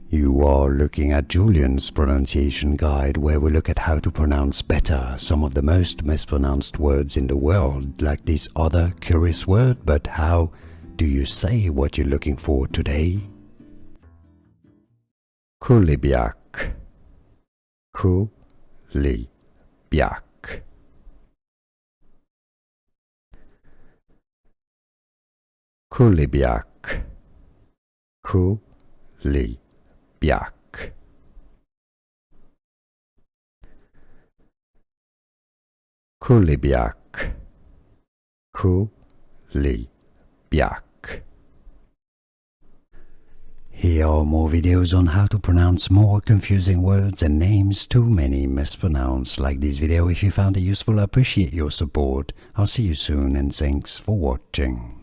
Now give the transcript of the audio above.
You are looking at Julian's pronunciation guide, where we look at how to pronounce better some of the most mispronounced words in the world, like this other curious word. But how do you say what you're looking for today? Coulibiac. Coulibiac. Coulibiac. Coulibiac. Coulibiac. Coulibiac. Here are more videos on how to pronounce more confusing words and names too many mispronounced. Like this video if you found it useful. I appreciate your support. I'll see you soon and thanks for watching.